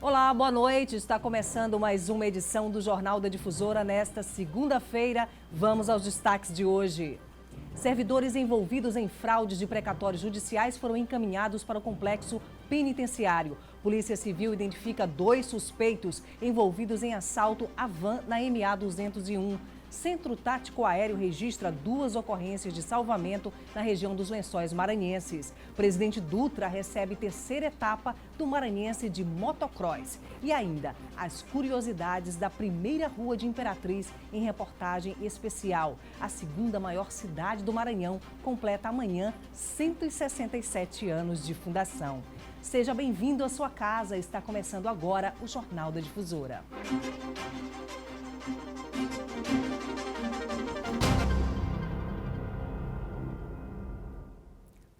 Olá, boa noite. Está começando mais uma edição do Jornal da Difusora nesta segunda-feira. Vamos aos destaques de hoje. Servidores envolvidos em fraudes de precatórios judiciais foram encaminhados para o complexo penitenciário. Polícia Civil identifica 2 suspeitos envolvidos em assalto à van na MA 201. Centro Tático Aéreo registra 2 ocorrências de salvamento na região dos Lençóis Maranhenses. Presidente Dutra recebe 3ª etapa do Maranhense de motocross. E ainda, as curiosidades da primeira rua de Imperatriz em reportagem especial. A 2ª maior cidade do Maranhão completa amanhã 167 anos de fundação. Seja bem-vindo à sua casa. Está começando agora o Jornal da Difusora.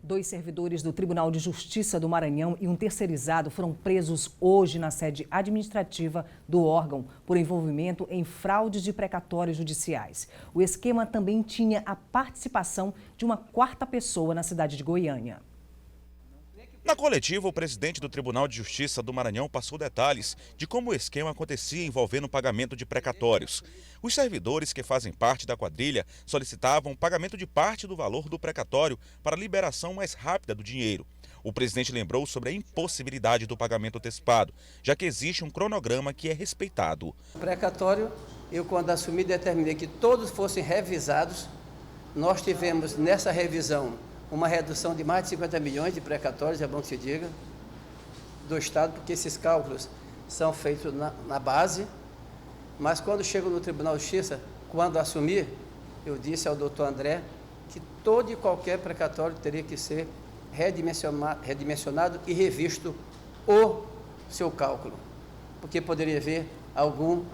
Dois servidores do Tribunal de Justiça do Maranhão e um terceirizado foram presos hoje na sede administrativa do órgão por envolvimento em fraudes de precatórios judiciais. O esquema também tinha a participação de uma 4ª pessoa na cidade de Goiânia. Na coletiva, o presidente do Tribunal de Justiça do Maranhão passou detalhes de como o esquema acontecia envolvendo o pagamento de precatórios. Os servidores que fazem parte da quadrilha solicitavam o pagamento de parte do valor do precatório para a liberação mais rápida do dinheiro. O presidente lembrou sobre a impossibilidade do pagamento antecipado, já que existe um cronograma que é respeitado. O precatório, eu quando assumi determinei que todos fossem revisados. Nós tivemos nessa revisão uma redução de mais de 50 milhões de precatórios, é bom que se diga, do Estado, porque esses cálculos são feitos na base. Mas quando chego no Tribunal de Justiça, quando assumir, eu disse ao doutor André que todo e qualquer precatório teria que ser redimensionado e revisto o seu cálculo, porque poderia haver algum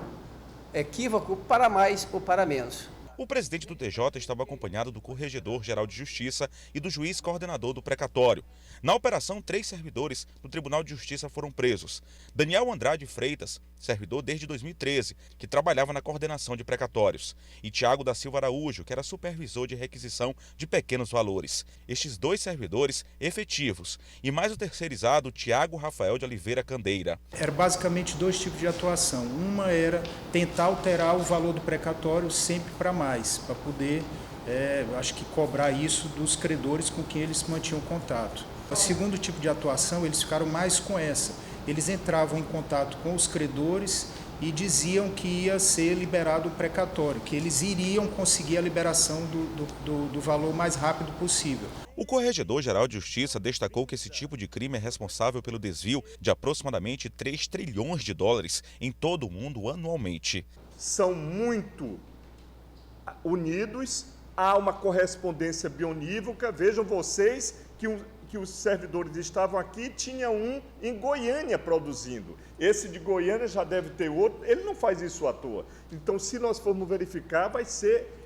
equívoco para mais ou para menos. O presidente do TJ estava acompanhado do Corregedor-Geral de Justiça e do juiz coordenador do precatório. Na operação, 3 servidores do Tribunal de Justiça foram presos. Daniel Andrade Freitas, servidor desde 2013, que trabalhava na coordenação de precatórios, e Tiago da Silva Araújo, que era supervisor de requisição de pequenos valores. Estes 2 servidores efetivos e mais o terceirizado Tiago Rafael de Oliveira Candeira. Era basicamente 2 tipos de atuação. Uma era tentar alterar o valor do precatório sempre para mais, para poder, acho que cobrar isso dos credores com quem eles mantinham contato. O segundo tipo de atuação, eles ficaram mais com essa. Eles entravam em contato com os credores e diziam que ia ser liberado o precatório, que eles iriam conseguir a liberação do valor mais rápido possível. O Corregedor-Geral de Justiça destacou que esse tipo de crime é responsável pelo desvio de aproximadamente 3 trilhões de dólares em todo o mundo anualmente. São muito unidos, há uma correspondência bionívoca. Vejam vocês que os servidores estavam aqui, tinha um em Goiânia produzindo. Esse de Goiânia já deve ter outro, ele não faz isso à toa. Então, se nós formos verificar,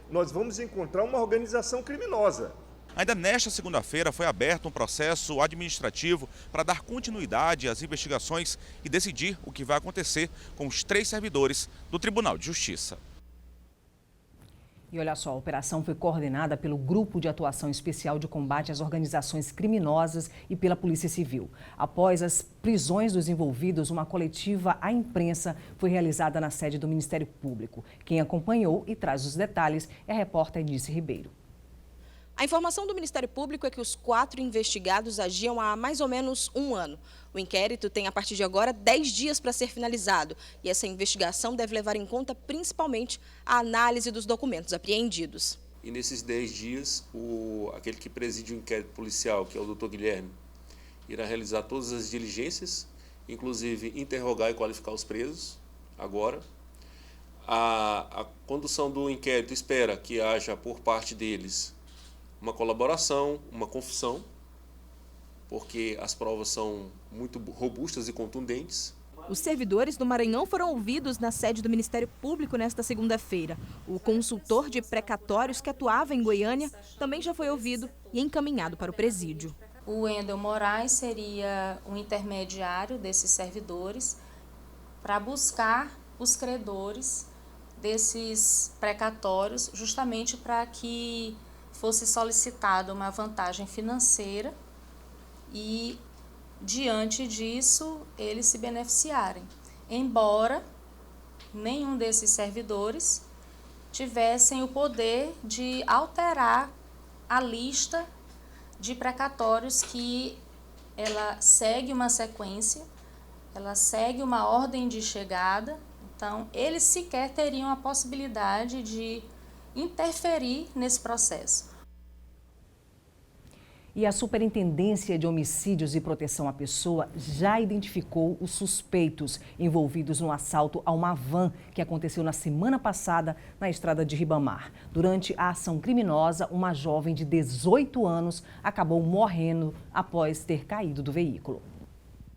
nós vamos encontrar uma organização criminosa. Ainda nesta segunda-feira foi aberto um processo administrativo para dar continuidade às investigações e decidir o que vai acontecer com os 3 servidores do Tribunal de Justiça. E olha só, a operação foi coordenada pelo Grupo de Atuação Especial de Combate às Organizações Criminosas e pela Polícia Civil. Após as prisões dos envolvidos, uma coletiva à imprensa foi realizada na sede do Ministério Público. Quem acompanhou e traz os detalhes é a repórter Nice Ribeiro. A informação do Ministério Público é que os 4 investigados agiam há mais ou menos 1 ano. O inquérito tem, a partir de agora, 10 dias para ser finalizado. E essa investigação deve levar em conta, principalmente, a análise dos documentos apreendidos. E nesses 10 dias, aquele que preside o inquérito policial, que é o Dr. Guilherme, irá realizar todas as diligências, inclusive interrogar e qualificar os presos, agora. A condução do inquérito espera que haja, por parte deles, uma colaboração, uma confissão, porque as provas são muito robustas e contundentes. Os servidores do Maranhão foram ouvidos na sede do Ministério Público nesta segunda-feira. O consultor de precatórios que atuava em Goiânia também já foi ouvido e encaminhado para o presídio. O Wendel Moraes seria o intermediário desses servidores para buscar os credores desses precatórios, justamente para que fosse solicitada uma vantagem financeira e diante disso, eles se beneficiarem. Embora nenhum desses servidores tivessem o poder de alterar a lista de precatórios, que ela segue uma sequência, ela segue uma ordem de chegada. Então, eles sequer teriam a possibilidade de interferir nesse processo. E a Superintendência de Homicídios e Proteção à Pessoa já identificou os suspeitos envolvidos no assalto a uma van que aconteceu na semana passada na estrada de Ribamar. Durante a ação criminosa, uma jovem de 18 anos acabou morrendo após ter caído do veículo.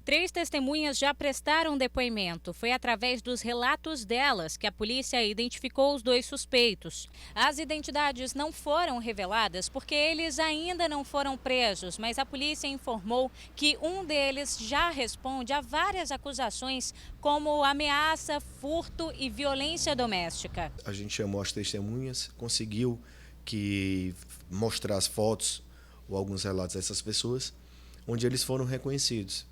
3 testemunhas já prestaram depoimento. Foi através dos relatos delas que a polícia identificou os 2 suspeitos. As identidades não foram reveladas porque eles ainda não foram presos, mas a polícia informou que um deles já responde a várias acusações, como ameaça, furto e violência doméstica. A gente chamou as testemunhas, conseguiu que mostrar as fotos ou alguns relatos dessas pessoas, onde eles foram reconhecidos.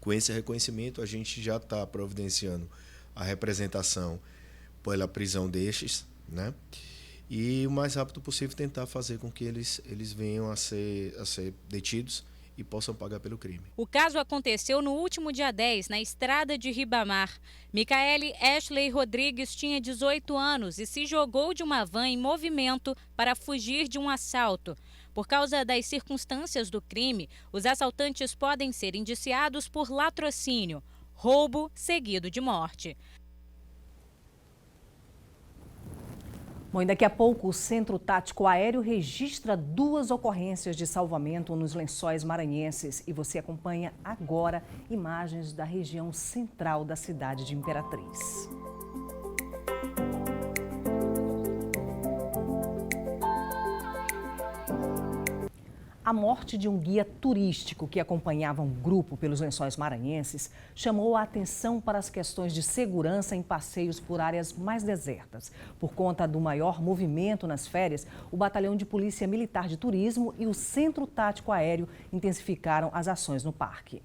Com esse reconhecimento, a gente já está providenciando a representação pela prisão destes, né? E o mais rápido possível tentar fazer com que eles venham a ser detidos e possam pagar pelo crime. O caso aconteceu no último dia 10, na estrada de Ribamar. Micaele Ashley Rodrigues tinha 18 anos e se jogou de uma van em movimento para fugir de um assalto. Por causa das circunstâncias do crime, os assaltantes podem ser indiciados por latrocínio, roubo seguido de morte. Bom, e daqui a pouco o Centro Tático Aéreo registra 2 ocorrências de salvamento nos Lençóis Maranhenses. E você acompanha agora imagens da região central da cidade de Imperatriz. A morte de um guia turístico que acompanhava um grupo pelos Lençóis Maranhenses chamou a atenção para as questões de segurança em passeios por áreas mais desertas. Por conta do maior movimento nas férias, o Batalhão de Polícia Militar de Turismo e o Centro Tático Aéreo intensificaram as ações no parque.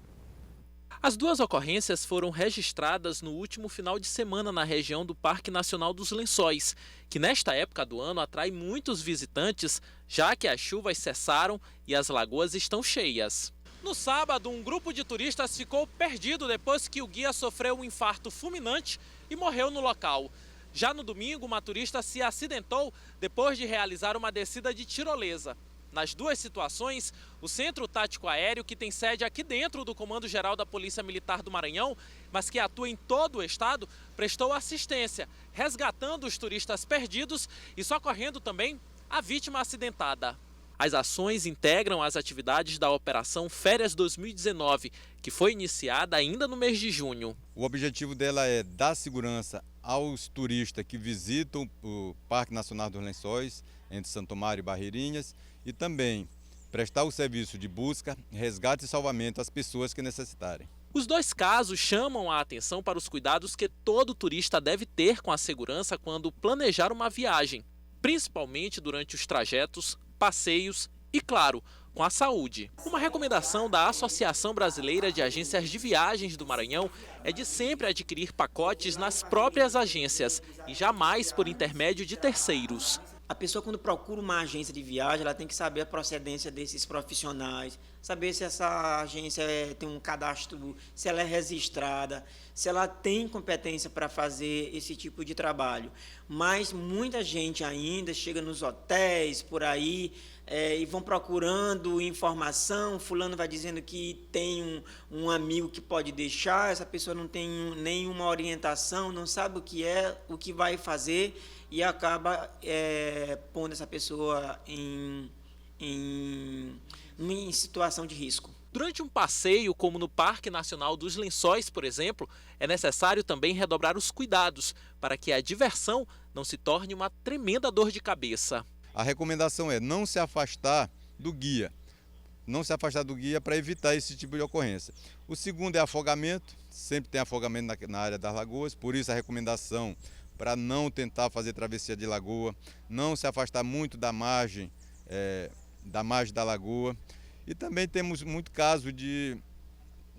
As 2 ocorrências foram registradas no último final de semana na região do Parque Nacional dos Lençóis, que nesta época do ano atrai muitos visitantes, já que as chuvas cessaram e as lagoas estão cheias. No sábado, um grupo de turistas ficou perdido depois que o guia sofreu um infarto fulminante e morreu no local. Já no domingo, uma turista se acidentou depois de realizar uma descida de tirolesa. Nas 2 situações, o Centro Tático Aéreo, que tem sede aqui dentro do Comando Geral da Polícia Militar do Maranhão, mas que atua em todo o estado, prestou assistência, resgatando os turistas perdidos e socorrendo também a vítima acidentada. As ações integram as atividades da Operação Férias 2019, que foi iniciada ainda no mês de junho. O objetivo dela é dar segurança aos turistas que visitam o Parque Nacional dos Lençóis, entre Santo Amaro e Barreirinhas, e também prestar o serviço de busca, resgate e salvamento às pessoas que necessitarem. Os 2 casos chamam a atenção para os cuidados que todo turista deve ter com a segurança quando planejar uma viagem, principalmente durante os trajetos, passeios e, claro, com a saúde. Uma recomendação da Associação Brasileira de Agências de Viagens do Maranhão é de sempre adquirir pacotes nas próprias agências e jamais por intermédio de terceiros. A pessoa, quando procura uma agência de viagem, ela tem que saber a procedência desses profissionais, saber se essa agência tem um cadastro, se ela é registrada, se ela tem competência para fazer esse tipo de trabalho. Mas muita gente ainda chega nos hotéis, por aí, e vão procurando informação, fulano vai dizendo que tem um amigo que pode deixar, essa pessoa não tem nenhuma orientação, não sabe o que vai fazer, e acaba pondo essa pessoa em situação de risco. Durante um passeio, como no Parque Nacional dos Lençóis, por exemplo, é necessário também redobrar os cuidados para que a diversão não se torne uma tremenda dor de cabeça. A recomendação é não se afastar do guia. Não se afastar do guia para evitar esse tipo de ocorrência. O segundo é afogamento, sempre tem afogamento na área das lagoas, por isso a recomendação para não tentar fazer travessia de lagoa, não se afastar muito da margem da lagoa. E também temos muito caso de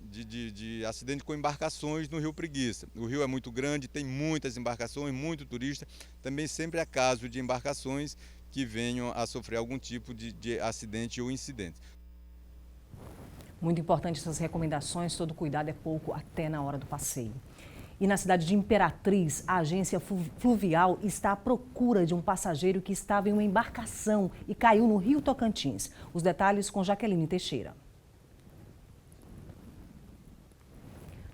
de acidente com embarcações no Rio Preguiça. O rio é muito grande, tem muitas embarcações, muito turista. Também sempre há caso de embarcações que venham a sofrer algum tipo de acidente ou incidente. Muito importante essas recomendações, todo cuidado é pouco até na hora do passeio. E na cidade de Imperatriz, a agência fluvial está à procura de um passageiro que estava em uma embarcação e caiu no Rio Tocantins. Os detalhes com Jaqueline Teixeira.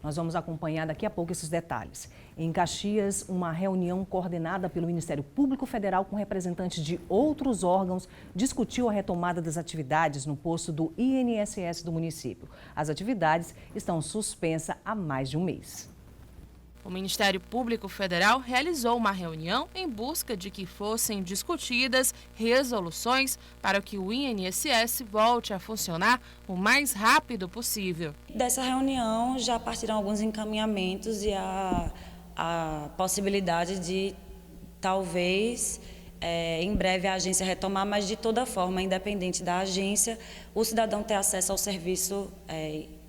Nós vamos acompanhar daqui a pouco esses detalhes. Em Caxias, uma reunião coordenada pelo Ministério Público Federal com representantes de outros órgãos discutiu a retomada das atividades no posto do INSS do município. As atividades estão suspensas há mais de um mês. O Ministério Público Federal realizou uma reunião em busca de que fossem discutidas resoluções para que o INSS volte a funcionar o mais rápido possível. Dessa reunião já partiram alguns encaminhamentos e a possibilidade de talvez em breve a agência retomar, mas de toda forma, independente da agência, o cidadão ter acesso ao serviço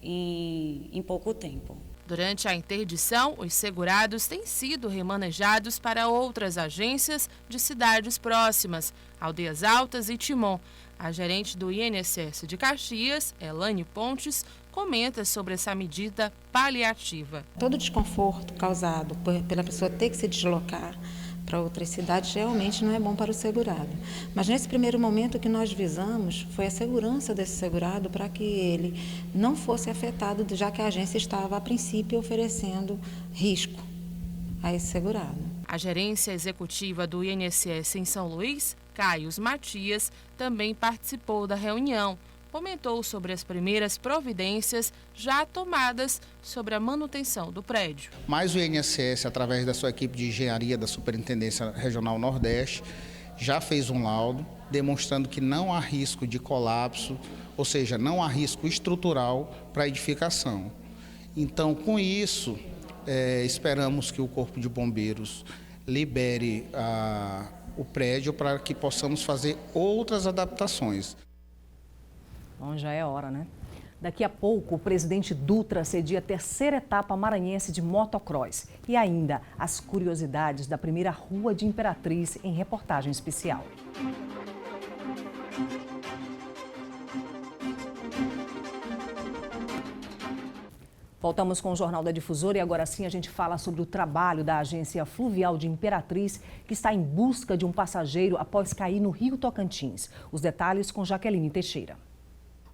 em pouco tempo. Durante a interdição, os segurados têm sido remanejados para outras agências de cidades próximas, Aldeias Altas e Timon. A gerente do INSS de Caxias, Elane Pontes, comenta sobre essa medida paliativa. Todo desconforto causado pela pessoa ter que se deslocar para outras cidades realmente não é bom para o segurado. Mas nesse primeiro momento o que nós visamos foi a segurança desse segurado para que ele não fosse afetado, já que a agência estava a princípio oferecendo risco a esse segurado. A gerência executiva do INSS em São Luís, Caios Matias, também participou da reunião. Comentou sobre as primeiras providências já tomadas sobre a manutenção do prédio. Mas o INSS, através da sua equipe de engenharia da Superintendência Regional Nordeste, já fez um laudo demonstrando que não há risco de colapso, ou seja, não há risco estrutural para a edificação. Então, com isso, esperamos que o Corpo de Bombeiros libere o prédio para que possamos fazer outras adaptações. Bom, já é hora, né? Daqui a pouco, o presidente Dutra cedia a terceira etapa maranhense de motocross. E ainda, as curiosidades da primeira rua de Imperatriz em reportagem especial. Voltamos com o Jornal da Difusora e agora sim a gente fala sobre o trabalho da agência fluvial de Imperatriz, que está em busca de um passageiro após cair no Rio Tocantins. Os detalhes com Jaqueline Teixeira.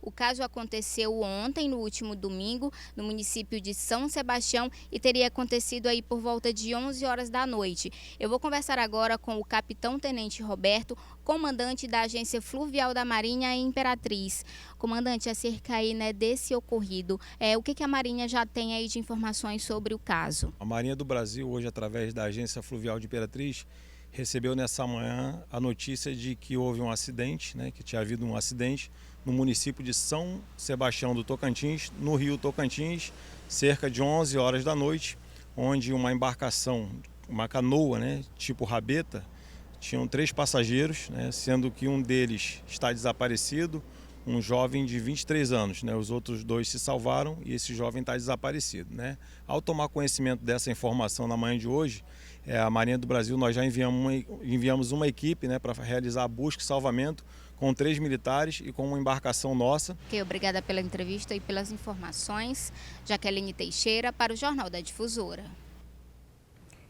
O caso aconteceu ontem, no último domingo, no município de São Sebastião e teria acontecido aí por volta de 11 horas da noite. Eu vou conversar agora com o capitão-tenente Roberto, comandante da Agência Fluvial da Marinha em Imperatriz. Comandante, acerca aí, né, desse ocorrido, o que a Marinha já tem aí de informações sobre o caso? A Marinha do Brasil, hoje, através da Agência Fluvial de Imperatriz, recebeu nessa manhã a notícia de que houve um acidente, né, que tinha havido um acidente no município de São Sebastião do Tocantins, no Rio Tocantins, cerca de 11 horas da noite, onde uma embarcação, uma canoa, né, tipo rabeta, tinham 3 passageiros, né, sendo que um deles está desaparecido, um jovem de 23 anos, né, os outros 2 se salvaram e esse jovem está desaparecido, né. Ao tomar conhecimento dessa informação na manhã de hoje, a Marinha do Brasil, nós já enviamos uma equipe, né, para realizar a busca e salvamento com 3 militares e com uma embarcação nossa. Ok, obrigada pela entrevista e pelas informações. Jaqueline Teixeira para o Jornal da Difusora.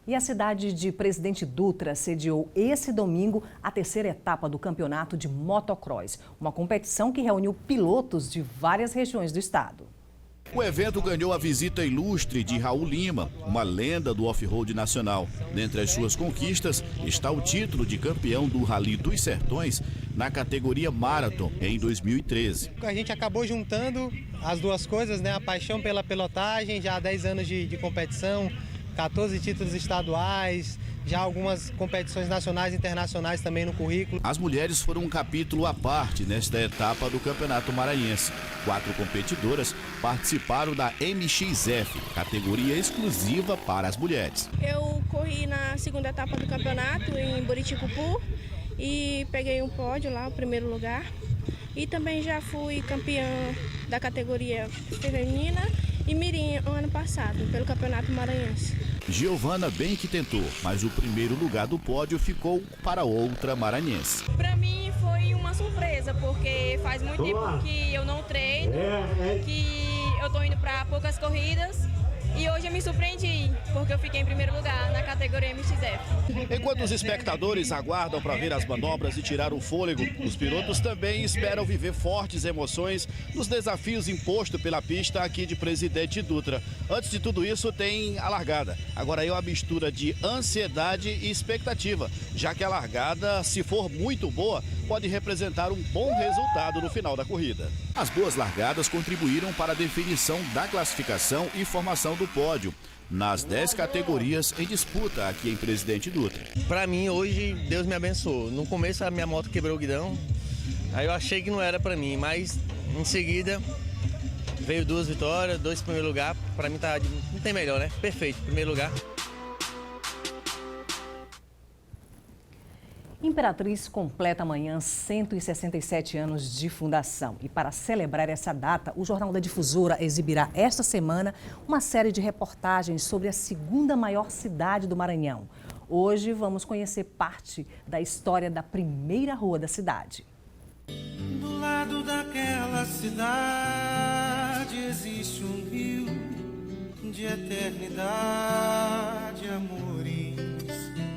E a cidade de Presidente Dutra sediou esse domingo a terceira etapa do campeonato de motocross, uma competição que reuniu pilotos de várias regiões do estado. O evento ganhou a visita ilustre de Raul Lima, uma lenda do off-road nacional. Dentre as suas conquistas está o título de campeão do Rally dos Sertões na categoria Marathon em 2013. A gente acabou juntando as duas coisas, né? A paixão pela pilotagem, já há 10 anos de competição, 14 títulos estaduais, já algumas competições nacionais e internacionais também no currículo. As mulheres foram um capítulo à parte nesta etapa do Campeonato Maranhense. 4 competidoras participaram da MXF, categoria exclusiva para as mulheres. Eu corri na segunda etapa do campeonato em Buriticupu e peguei um pódio lá, o primeiro lugar. E também já fui campeã da categoria feminina e Mirim ano passado, pelo Campeonato Maranhense. Giovana bem que tentou, mas o primeiro lugar do pódio ficou para outra maranhense. Para mim foi uma surpresa, porque faz muito tempo que eu não treino, que eu estou indo para poucas corridas. E hoje eu me surpreendi, porque eu fiquei em primeiro lugar na categoria MXF. Enquanto os espectadores aguardam para ver as manobras e tirar o fôlego, os pilotos também esperam viver fortes emoções nos desafios impostos pela pista aqui de Presidente Dutra. Antes de tudo isso, tem a largada. Agora é uma mistura de ansiedade e expectativa, já que a largada, se for muito boa, pode representar um bom resultado no final da corrida. As boas largadas contribuíram para a definição da classificação e formação do pódio nas 10 categorias em disputa aqui em Presidente Dutra. Para mim, hoje, Deus me abençoou. No começo, a minha moto quebrou o guidão, aí eu achei que não era para mim, mas em seguida veio 2 vitórias, 2 primeiro lugar. Para mim, não tem melhor, né? Perfeito, primeiro lugar. Imperatriz completa amanhã 167 anos de fundação. E para celebrar essa data, o Jornal da Difusora exibirá esta semana uma série de reportagens sobre a segunda maior cidade do Maranhão. Hoje vamos conhecer parte da história da primeira rua da cidade. Do lado daquela cidade existe um rio de eternidade, amores.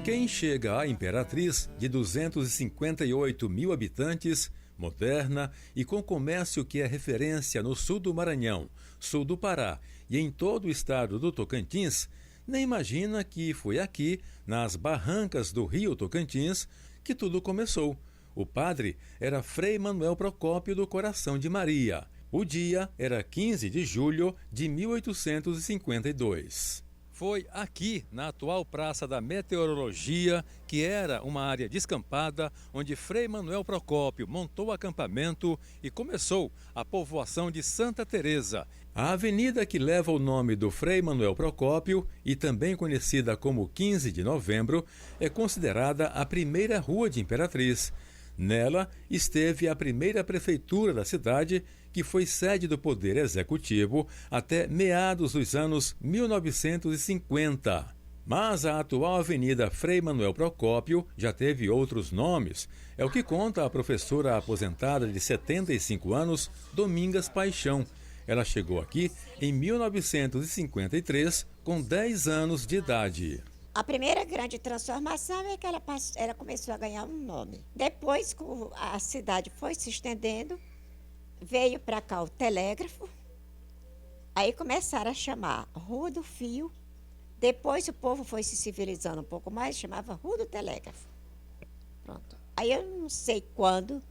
Quem chega à Imperatriz, de 258 mil habitantes, moderna e com comércio que é referência no sul do Maranhão, sul do Pará e em todo o estado do Tocantins, nem imagina que foi aqui, nas barrancas do rio Tocantins, que tudo começou. O padre era Frei Manuel Procópio do Coração de Maria. O dia era 15 de julho de 1852. Foi aqui, na atual Praça da Meteorologia, que era uma área descampada, onde Frei Manuel Procópio montou acampamento e começou a povoação de Santa Teresa. A avenida que leva o nome do Frei Manuel Procópio, e também conhecida como 15 de Novembro, é considerada a primeira rua de Imperatriz. Nela esteve a primeira prefeitura da cidade, que foi sede do Poder Executivo até meados dos anos 1950. Mas a atual Avenida Frei Manuel Procópio já teve outros nomes. É o que conta a professora aposentada de 75 anos, Domingas Paixão. Ela chegou aqui em 1953, com 10 anos de idade. A primeira grande transformação é que ela começou a ganhar um nome. Depois, a cidade foi se estendendo, veio para cá o telégrafo, aí começaram a chamar Rua do Fio. Depois o povo foi se civilizando um pouco mais, chamava Rua do Telégrafo. Pronto. Aí eu não sei quando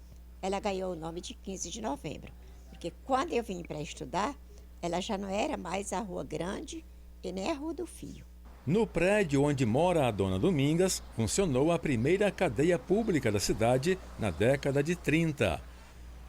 ela ganhou o nome de 15 de novembro. Porque quando eu vim para estudar, ela já não era mais a Rua Grande e nem a Rua do Fio. No prédio onde mora a dona Domingas, funcionou a primeira cadeia pública da cidade na década de 30.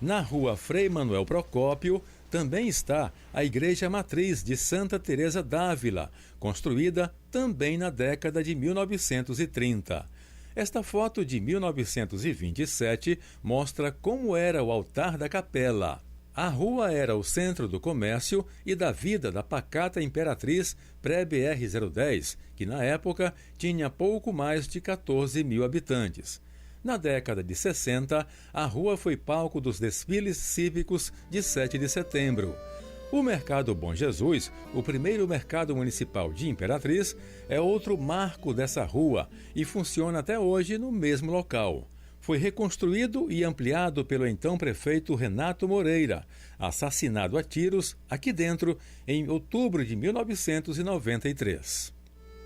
Na rua Frei Manuel Procópio também está a Igreja Matriz de Santa Teresa d'Ávila, construída também na década de 1930. Esta foto de 1927 mostra como era o altar da capela. A rua era o centro do comércio e da vida da pacata Imperatriz pré-BR-010, que na época tinha pouco mais de 14 mil habitantes. Na década de 60, a rua foi palco dos desfiles cívicos de 7 de setembro. O Mercado Bom Jesus, o primeiro mercado municipal de Imperatriz, é outro marco dessa rua e funciona até hoje no mesmo local. Foi reconstruído e ampliado pelo então prefeito Renato Moreira, assassinado a tiros aqui dentro em outubro de 1993.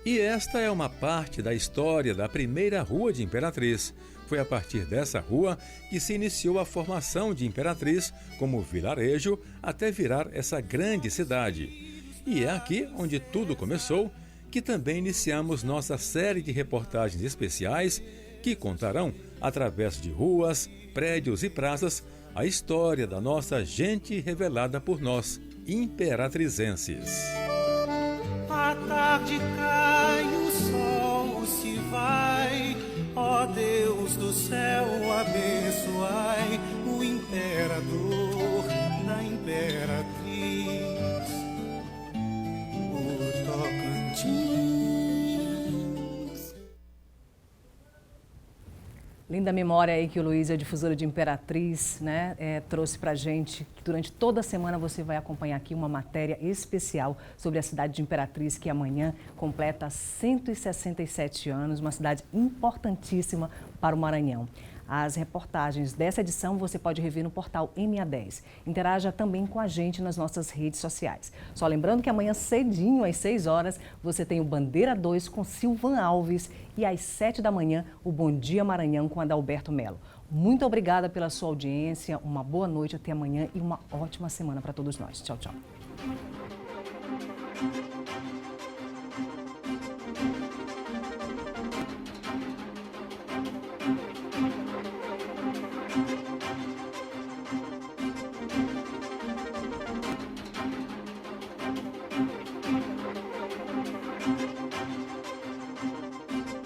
E esta é uma parte da história da primeira rua de Imperatriz. Foi a partir dessa rua que se iniciou a formação de Imperatriz como vilarejo até virar essa grande cidade. E é aqui onde tudo começou que também iniciamos nossa série de reportagens especiais que contarão, através de ruas, prédios e praças, a história da nossa gente revelada por nós, imperatrizenses. A tarde cai, o sol se vai, ó Deus do céu, abençoai o imperador da Imperatriz. Linda memória aí que o Luiz, a difusora de Imperatriz, né, trouxe pra gente. Durante toda a semana você vai acompanhar aqui uma matéria especial sobre a cidade de Imperatriz, que amanhã completa 167 anos, uma cidade importantíssima para o Maranhão. As reportagens dessa edição você pode rever no portal MA10. Interaja também com a gente nas nossas redes sociais. Só lembrando que amanhã cedinho, às 6 horas, você tem o Bandeira 2 com Silvan Alves e às 7 da manhã o Bom Dia Maranhão com Adalberto Melo. Muito obrigada pela sua audiência, uma boa noite até amanhã e uma ótima semana para todos nós. Tchau, tchau.